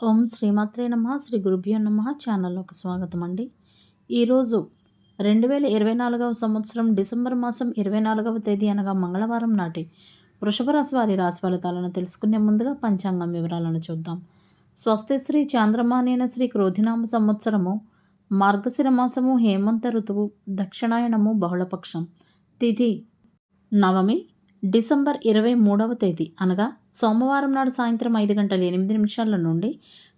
ఓం శ్రీమాత్రే నమః శ్రీ గురుభ్యో నమః ఛానల్లోకి స్వాగతం అండి. ఈరోజు 2024వ సంవత్సరం డిసెంబర్ మాసం 24వ తేదీ అనగా మంగళవారం నాటి వృషభ రాశి వారి రాశి ఫలితాలను తెలుసుకునే ముందుగా పంచాంగం వివరాలను చూద్దాం. స్వస్తి శ్రీ చాంద్రమానేన శ్రీ క్రోధినామ సంవత్సరము మార్గశిర మాసము హేమంత ఋతువు దక్షిణాయనము బహుళపక్షం తిథి నవమి డిసెంబర్ 23వ తేదీ అనగా సోమవారం నాడు సాయంత్రం 5:08 నుండి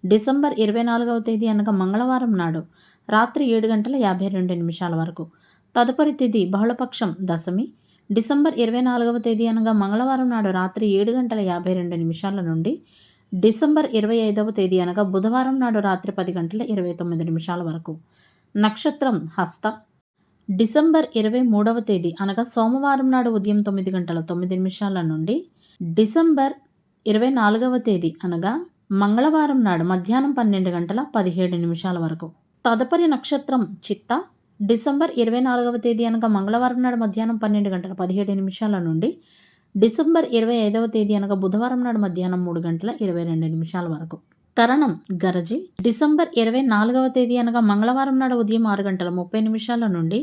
డిసెంబర్ 24వ తేదీ అనగా మంగళవారం నాడు రాత్రి 7:52 వరకు. తదుపరి తిథి బహుళపక్షం దశమి డిసెంబర్ 24వ తేదీ అనగా మంగళవారం నాడు రాత్రి 7:52 నుండి డిసెంబర్ 25వ తేదీ అనగా బుధవారం నాడు రాత్రి 10:29 వరకు. నక్షత్రం హస్త డిసెంబర్ 23వ తేదీ అనగా సోమవారం నాడు ఉదయం 9:09 నుండి డిసెంబర్ 24వ తేదీ అనగా మంగళవారం నాడు మధ్యాహ్నం 12:17 వరకు. తదుపరి నక్షత్రం చిత్త డిసెంబర్ 24వ తేదీ అనగా మంగళవారం నాడు మధ్యాహ్నం 12:17 నుండి డిసెంబర్ 25వ తేదీ అనగా బుధవారం నాడు మధ్యాహ్నం 3:22 వరకు. కరణం గరజి డిసెంబర్ 24వ తేదీ అనగా మంగళవారం నాడు ఉదయం 6:30 నుండి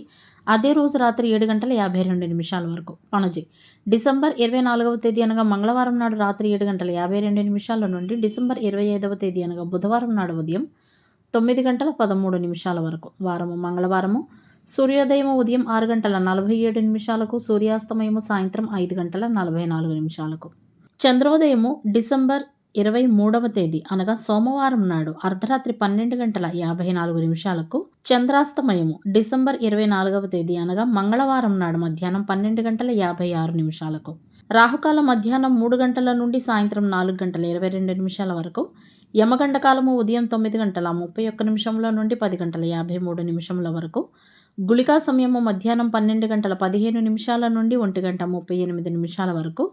అదే రోజు రాత్రి 7:52 వరకు. పణజి డిసెంబర్ 24వ తేదీ అనగా మంగళవారం నాడు రాత్రి 7:52 నుండి డిసెంబర్ 25వ తేదీ అనగా బుధవారం నాడు ఉదయం 9:13 వరకు. వారము మంగళవారము. సూర్యోదయం ఉదయం 6:47 సూర్యాస్తమయము సాయంత్రం 5:44. చంద్రోదయము డిసెంబర్ 23వ తేదీ అనగా సోమవారం నాడు అర్ధరాత్రి 12:54 చంద్రాస్తమయము డిసెంబర్ 24వ తేదీ అనగా మంగళవారం నాడు మధ్యాహ్నం 12:56 రాహుకాలం మధ్యాహ్నం 3 గంటల నుండి సాయంత్రం 4:22 వరకు. యమగండ కాలము ఉదయం 9:31 నుండి 10:53 వరకు. గుళికా సమయము మధ్యాహ్నం 12:15 నుండి 1:38 వరకు.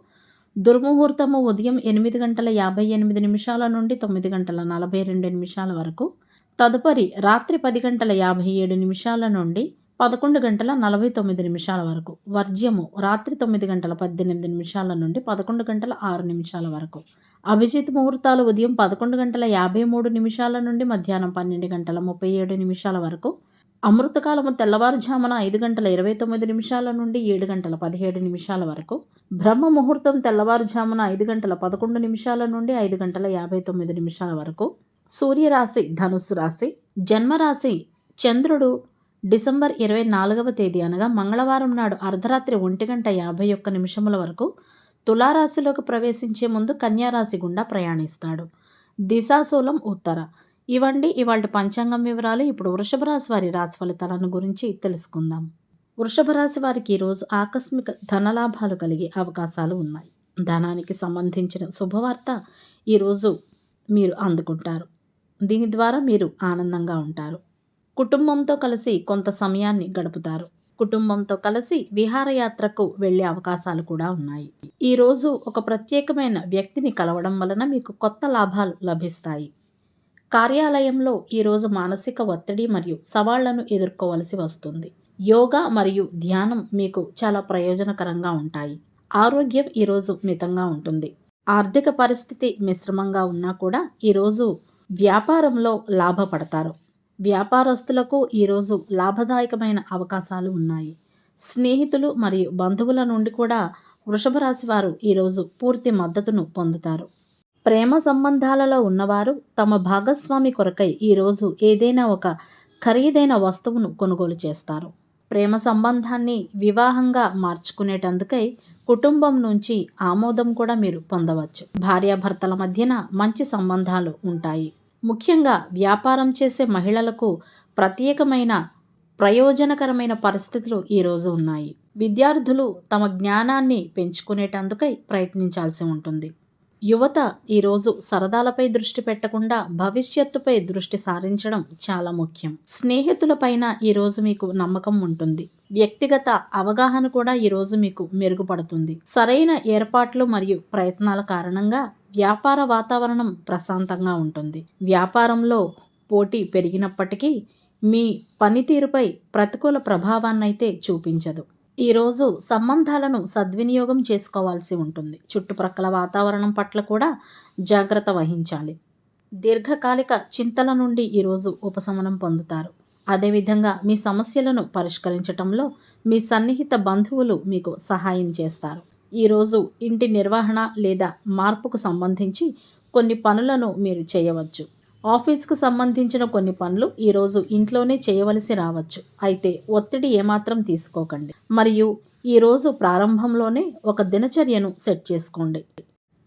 దుర్ముహూర్తము ఉదయం 8:58 నుండి 9:42 వరకు. తదుపరి రాత్రి 10:57 నుండి 11:49 వరకు. వర్జ్యము రాత్రి 9:18 నుండి 11:06 వరకు. అభిజిత్ ముహూర్తాలు ఉదయం 11:53 నుండి మధ్యాహ్నం 12:37 వరకు. అమృతకాలము తెల్లవారుజామున 5:29 నుండి 7:17 వరకు. బ్రహ్మ ముహూర్తం తెల్లవారుజామున 5:11 నుండి 5:59 వరకు. సూర్యరాశి ధనుస్సు రాశి. జన్మరాశి చంద్రుడు డిసెంబర్ 24వ తేదీ అనగా మంగళవారం నాడు అర్ధరాత్రి 1:51 వరకు తులారాశిలోకి ప్రవేశించే ముందు కన్యారాశి గుండా ప్రయాణిస్తాడు. దిశాశూలం ఉత్తర. ఇవండి ఇవాళ పంచాంగం వివరాలు. ఇప్పుడు వృషభ రాశి వారి రాశి ఫలితాలను గురించి తెలుసుకుందాం. వృషభ రాశి వారికి ఈరోజు ఆకస్మిక ధనలాభాలు కలిగే అవకాశాలు ఉన్నాయి. ధనానికి సంబంధించిన శుభవార్త ఈరోజు మీరు అందుకుంటారు. దీని ద్వారా మీరు ఆనందంగా ఉంటారు. కుటుంబంతో కలిసి కొంత సమయాన్ని గడుపుతారు. కుటుంబంతో కలిసి విహారయాత్రకు వెళ్ళే అవకాశాలు కూడా ఉన్నాయి. ఈరోజు ఒక ప్రత్యేకమైన వ్యక్తిని కలవడం వలన మీకు కొత్త లాభాలు లభిస్తాయి. కార్యాలయంలో ఈరోజు మానసిక ఒత్తిడి మరియు సవాళ్లను ఎదుర్కోవలసి వస్తుంది. యోగా మరియు ధ్యానం మీకు చాలా ప్రయోజనకరంగా ఉంటాయి. ఆరోగ్యం ఈరోజు మితంగా ఉంటుంది. ఆర్థిక పరిస్థితి మిశ్రమంగా ఉన్నా కూడా ఈరోజు వ్యాపారంలో లాభపడతారు. వ్యాపారస్తులకు ఈరోజు లాభదాయకమైన అవకాశాలు ఉన్నాయి. స్నేహితులు మరియు బంధువుల నుండి కూడా వృషభ రాశి వారు ఈరోజు పూర్తి మద్దతును పొందుతారు. ప్రేమ సంబంధాలలో ఉన్నవారు తమ భాగస్వామి కొరకై ఈరోజు ఏదైనా ఒక ఖరీదైన వస్తువును కొనుగోలు చేస్తారు. ప్రేమ సంబంధాన్ని వివాహంగా మార్చుకునేటందుకై కుటుంబం నుంచి ఆమోదం కూడా మీరు పొందవచ్చు. భార్యాభర్తల మధ్యన మంచి సంబంధాలు ఉంటాయి. ముఖ్యంగా వ్యాపారం చేసే మహిళలకు ప్రత్యేకమైన ప్రయోజనకరమైన పరిస్థితులు ఈరోజు ఉన్నాయి. విద్యార్థులు తమ జ్ఞానాన్ని పెంచుకునేటందుకై ప్రయత్నించాల్సి ఉంటుంది. యువత ఈరోజు సరదాలపై దృష్టి పెట్టకుండా భవిష్యత్తుపై దృష్టి సారించడం చాలా ముఖ్యం. స్నేహితులపైన ఈరోజు మీకు నమ్మకం ఉంటుంది. వ్యక్తిగత అవగాహన కూడా ఈరోజు మీకు మెరుగుపడుతుంది. సరైన ఏర్పాట్లు మరియు ప్రయత్నాల కారణంగా వ్యాపార వాతావరణం ప్రశాంతంగా ఉంటుంది. వ్యాపారంలో పోటీ పెరిగినప్పటికీ మీ పనితీరుపై ప్రతికూల ప్రభావాన్నైతే చూపించదు. ఈరోజు సంబంధాలను సద్వినియోగం చేసుకోవాల్సి ఉంటుంది. చుట్టుప్రక్కల వాతావరణం పట్ల కూడా జాగ్రత్త వహించాలి. దీర్ఘకాలిక చింతల నుండి ఈరోజు ఉపశమనం పొందుతారు. అదేవిధంగా మీ సమస్యలను పరిష్కరించటంలో మీ సన్నిహిత బంధువులు మీకు సహాయం చేస్తారు. ఈరోజు ఇంటి నిర్వహణ లేదా మార్పుకు సంబంధించి కొన్ని పనులను మీరు చేయవచ్చు. ఆఫీస్కు సంబంధించిన కొన్ని పనులు ఈరోజు ఇంట్లోనే చేయవలసి రావచ్చు. అయితే ఒత్తిడి ఏమాత్రం తీసుకోకండి. మరియు ఈరోజు ప్రారంభంలోనే ఒక దినచర్యను సెట్ చేసుకోండి.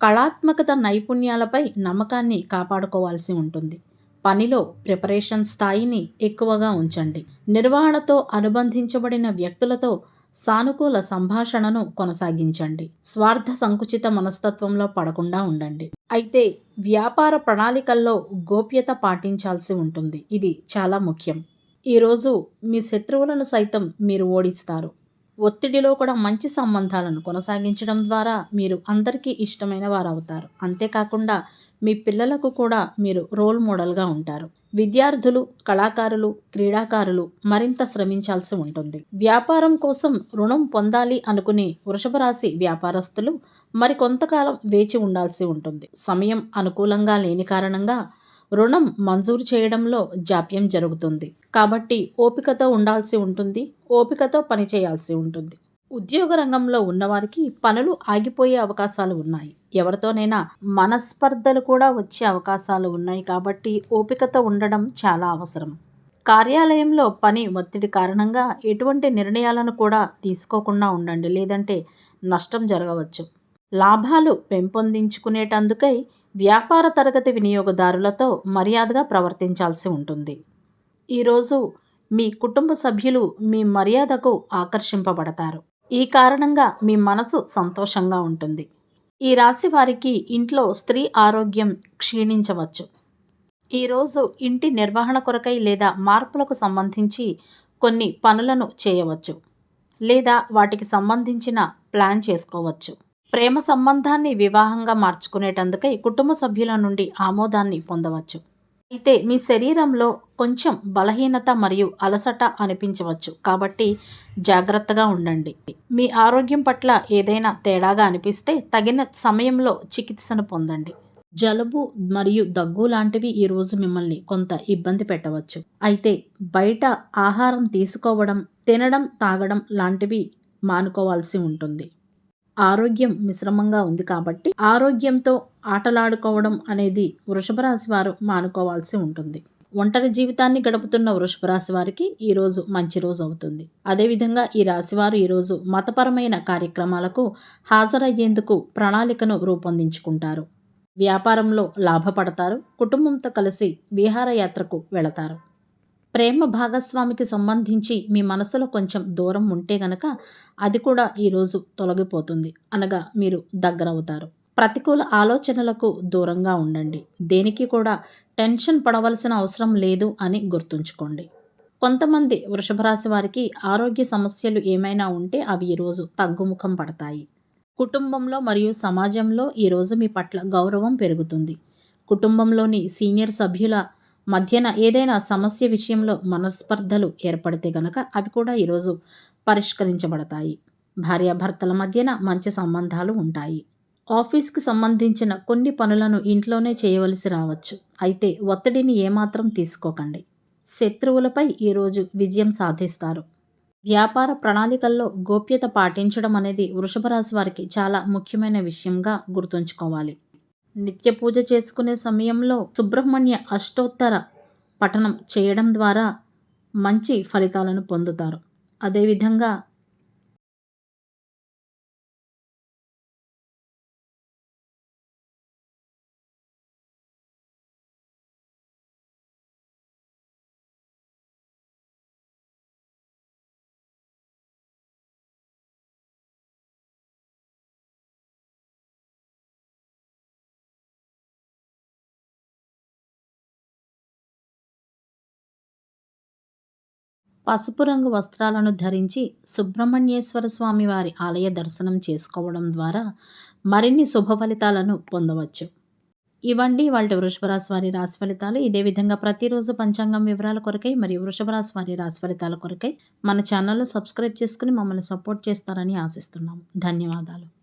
కళాత్మకత నైపుణ్యాలపై నమ్మకాన్ని కాపాడుకోవాల్సి ఉంటుంది. పనిలో ప్రిపరేషన్ స్థాయిని ఎక్కువగా ఉంచండి. నిర్వహణతో అనుబంధించబడిన వ్యక్తులతో సానుకూల సంభాషణను కొనసాగించండి. స్వార్థ సంకుచిత మనస్తత్వంలో పడకుండా ఉండండి. అయితే వ్యాపార ప్రణాళికల్లో గోప్యత పాటించాల్సి ఉంటుంది. ఇది చాలా ముఖ్యం. ఈరోజు మీ శత్రువులను సైతం మీరు ఓడిస్తారు. ఒత్తిడిలో కూడా మంచి సంబంధాలను కొనసాగించడం ద్వారా మీరు అందరికీ ఇష్టమైన వారవుతారు. అంతేకాకుండా మీ పిల్లలకు కూడా మీరు రోల్ మోడల్గా ఉంటారు. విద్యార్థులు, కళాకారులు, క్రీడాకారులు మరింత శ్రమించాల్సి ఉంటుంది. వ్యాపారం కోసం రుణం పొందాలి అనుకునే వృషభ రాశి వ్యాపారస్తులు మరికొంతకాలం వేచి ఉండాల్సి ఉంటుంది. సమయం అనుకూలంగా లేని కారణంగా రుణం మంజూరు చేయడంలో జాప్యం జరుగుతుంది. కాబట్టి ఓపికతో ఉండాల్సి ఉంటుంది. ఓపికతో పనిచేయాల్సి ఉంటుంది. ఉద్యోగ రంగంలో ఉన్నవారికి పనులు ఆగిపోయే అవకాశాలు ఉన్నాయి. ఎవరితోనైనా మనస్పర్ధలు కూడా వచ్చే అవకాశాలు ఉన్నాయి. కాబట్టి ఓపికతో ఉండడం చాలా అవసరం. కార్యాలయంలో పని ఒత్తిడి కారణంగా ఎటువంటి నిర్ణయాలను కూడా తీసుకోకుండా ఉండండి. లేదంటే నష్టం జరగవచ్చు. లాభాలు పెంపొందించుకునేటందుకై వ్యాపార తరగతి వినియోగదారులతో మర్యాదగా ప్రవర్తించాల్సి ఉంటుంది. ఈరోజు మీ కుటుంబ సభ్యులు మీ మర్యాదకు ఆకర్షింపబడతారు. ఈ కారణంగా మీ మనసు సంతోషంగా ఉంటుంది. ఈ రాశి వారికి ఇంట్లో స్త్రీ ఆరోగ్యం క్షీణించవచ్చు. ఈరోజు ఇంటి నిర్వహణ కొరకై లేదా మార్పులకు సంబంధించి కొన్ని పనులను చేయవచ్చు. లేదా వాటికి సంబంధించిన ప్లాన్ చేసుకోవచ్చు. ప్రేమ సంబంధాన్ని వివాహంగా మార్చుకునేటందుకై కుటుంబ సభ్యుల నుండి ఆమోదాన్ని పొందవచ్చు. అయితే మీ శరీరంలో కొంచెం బలహీనత మరియు అలసట అనిపించవచ్చు. కాబట్టి జాగ్రత్తగా ఉండండి. మీ ఆరోగ్యం పట్ల ఏదైనా తేడాగా అనిపిస్తే తగిన సమయంలో చికిత్సను పొందండి. జలుబు మరియు దగ్గు లాంటివి ఈరోజు మిమ్మల్ని కొంత ఇబ్బంది పెట్టవచ్చు. అయితే బయట ఆహారం తీసుకోవడం, తినడం, తాగడం లాంటివి మానుకోవాల్సి ఉంటుంది. ఆరోగ్యం మిశ్రమంగా ఉంది కాబట్టి ఆరోగ్యంతో ఆటలాడుకోవడం అనేది వృషభ రాశి వారు మానుకోవాల్సి ఉంటుంది. ఒంటరి జీవితాన్ని గడుపుతున్న వృషభ రాశి వారికి ఈరోజు మంచి రోజు అవుతుంది. అదేవిధంగా ఈ రాశివారు ఈరోజు మతపరమైన కార్యక్రమాలకు హాజరయ్యేందుకు ప్రణాళికను రూపొందించుకుంటారు. వ్యాపారంలో లాభపడతారు. కుటుంబంతో కలిసి విహారయాత్రకు వెళతారు. ప్రేమ భాగస్వామికి సంబంధించి మీ మనసులో కొంచెం దూరం ఉంటే గనక అది కూడా ఈరోజు తొలగిపోతుంది. అనగా మీరు దగ్గరవుతారు. ప్రతికూల ఆలోచనలకు దూరంగా ఉండండి. దేనికి కూడా టెన్షన్ పడవలసిన అవసరం లేదు అని గుర్తుంచుకోండి. కొంతమంది వృషభ రాశి వారికి ఆరోగ్య సమస్యలు ఏమైనా ఉంటే అవి ఈరోజు తగ్గుముఖం పడతాయి. కుటుంబంలో మరియు సమాజంలో ఈరోజు మీ పట్ల గౌరవం పెరుగుతుంది. కుటుంబంలోని సీనియర్ సభ్యుల మధ్యన ఏదైనా సమస్య విషయంలో మనస్పర్ధలు ఏర్పడితే గనక అవి కూడా ఈరోజు పరిష్కరించబడతాయి. భార్యాభర్తల మధ్యన మంచి సంబంధాలు ఉంటాయి. ఆఫీస్కి సంబంధించిన కొన్ని పనులను ఇంట్లోనే చేయవలసి రావచ్చు. అయితే ఒత్తిడిని ఏమాత్రం తీసుకోకండి. శత్రువులపై ఈరోజు విజయం సాధిస్తారు. వ్యాపార ప్రణాళికల్లో గోప్యత పాటించడం అనేది వృషభ రాశి వారికి చాలా ముఖ్యమైన విషయంగా గుర్తుంచుకోవాలి. నిత్య పూజ చేసుకునే సమయంలో సుబ్రహ్మణ్య అష్టోత్తర పఠనం చేయడం ద్వారా మంచి ఫలితాలను పొందుతారు. అదేవిధంగా పసుపు రంగు వస్త్రాలను ధరించి సుబ్రహ్మణ్యేశ్వర స్వామి వారి ఆలయ దర్శనం చేసుకోవడం ద్వారా మరిన్ని శుభ ఫలితాలను పొందవచ్చు. ఇవండి వాళ్ళ వృషభ రాశి వారి రాశి ఫలితాలు. ఇదే విధంగా ప్రతిరోజు పంచాంగం వివరాల కొరకై మరియు వృషభ రాశి వారి రాశి ఫలితాల కొరకై మన ఛానల్ను సబ్స్క్రైబ్ చేసుకుని మమ్మల్ని సపోర్ట్ చేస్తారని ఆశిస్తున్నాము. ధన్యవాదాలు.